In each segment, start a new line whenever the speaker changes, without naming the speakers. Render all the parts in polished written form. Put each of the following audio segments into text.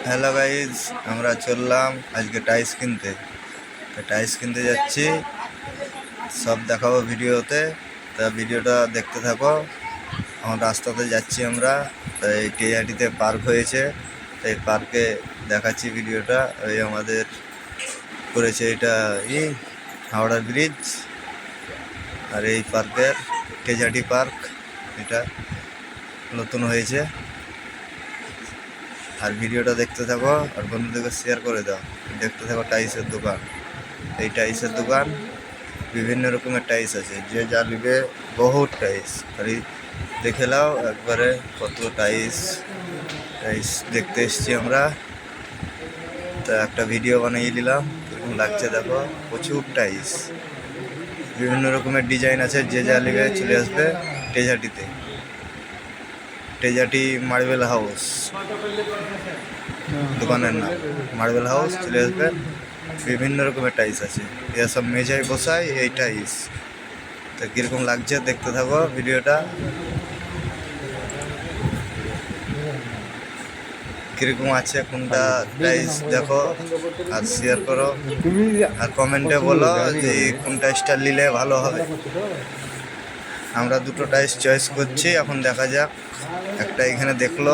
Hello guys, আমরা চললাম আজকে টাইস কিনতে। টাইস কিনতে যাচ্ছি, সব দেখাবো ভিডিওতে। তা ভিডিওটা দেখতে থাকো। এখন রাস্তাতে যাচ্ছি আমরা, এই টিআরটিতে পার্ক হয়েছে, এই পার্কে দেখাচ্ছি ভিডিওটা। ওই আমাদের করেছে এটা হাওড়া ব্রিজ, আর এই পার্কের টিআরটি পার্ক এটা নতুন হয়েছে। আর ভিডিওটা দেখতে থাকো আর বন্ধুদেরকে শেয়ার করে দাও। দেখতে থাকো টাইসের দোকান। এই টাইসের দোকান বিভিন্ন রকমের টাইস আছে, যে যা নিবে বহুত টাইস। খালি দেখে নাও একবারে কত টাইস টাইস দেখতে এসছি আমরা। তা একটা ভিডিও বানিয়ে দিলাম, এরকম লাগছে দেখো। প্রচুর টাইস, বিভিন্ন রকমের ডিজাইন আছে, যে যা নিবে চলে আসবে টেজাটিতে। টেজাটি মার্বেল হাউস দোকানের নাম, মার্বেল হাউস। চলে আসবে, বিভিন্ন রকমের টাইস আছে। এসব মেঝায় বসায় এই টাইস। তো কীরকম লাগছে দেখতে থাকো ভিডিওটা। কীরকম আছে কোনটা টাইস দেখো আর শেয়ার করো, আর কমেন্টে বলো যে কোন টাইসটা নিলে ভালো হবে। আমরা দুটো টাইস চয়েস করছি, এখন দেখা যাক। একটা এখানে দেখলো,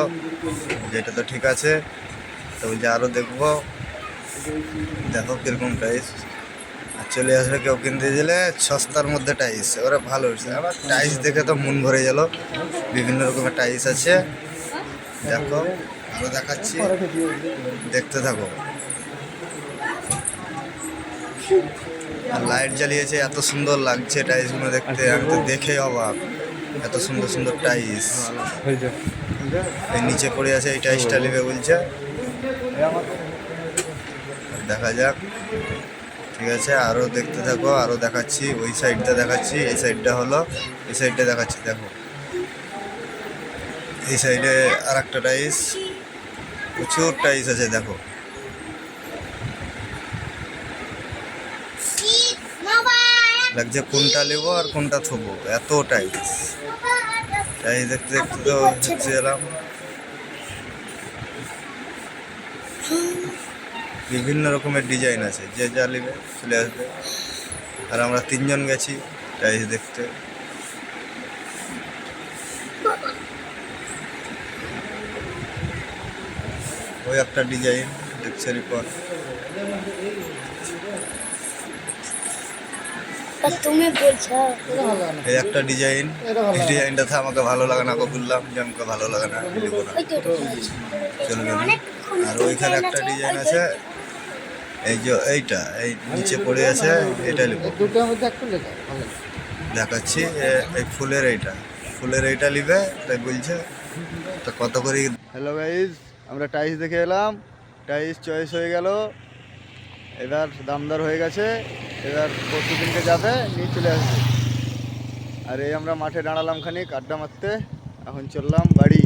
যেটা তো ঠিক আছে, তো যে আরও দেখবো। দেখো কীরকম টাইস। আর চলে আসবে কেউ কিনতে গেলে সস্তার মধ্যে টাইস, এবারে ভালো হয়েছে। আবার টাইস দেখে তো মন ভরে গেল। বিভিন্ন রকমের টাইস আছে, দেখো আরও দেখাচ্ছি, দেখতে থাকো। আর লাইট জ্বালিয়েছে, এত সুন্দর লাগছে টাইসগুলো দেখতে। আমি তো দেখে অবাক, এত সুন্দর সুন্দর টাইস। এই নিচে পড়ে আছে, এই টাইসটা নেবে বলছে। দেখা যাক, ঠিক আছে। আরও দেখতে থাকো, আরও দেখাচ্ছি। ওই সাইডটা দেখাচ্ছি, এই সাইডটা হলো, এই সাইডটা দেখাচ্ছি। দেখো এই সাইডে আর একটা টাইস, প্রচুর টাইস আছে। দেখো লাগছে কোনটা নেবো আর কোনটা থবো, এত টাইস। টাইস দেখতে দেখতে তো হচ্ছে এলাম। বিভিন্ন রকমের ডিজাইন আছে, যে যা নেবে চলে আসবে। আর আমরা তিনজন গেছি টাইস দেখতে। ওই একটা ডিজাইন দেখছে রিপন। এই একটা ডিজাইন, এই ডিজাইনটাতে আমাকে ভালো লাগে না, বললাম যে আমাকে ভালো লাগে না, নেবো না, চলবে না। আর ওইখানে একটা ডিজাইন আছে, এই যে এইটা এই নিচে পড়ে আছে, এটা নেবো। দেখাচ্ছি, এই ফুলের এইটা নিবে তাই বলছে। তো কত করে? হ্যালো গাইজ, আমরা টাইস দেখে এলাম, টাইস চয়েস হয়ে গেল। এবার দামদার হয়ে গেছে, এবার প্রতিদিনকে যাবে নিয়ে চলে আসবে। আর এই আমরা মাঠে দাঁড়ালাম খানিক আড্ডা মারতে, এখন চললাম বাড়ি।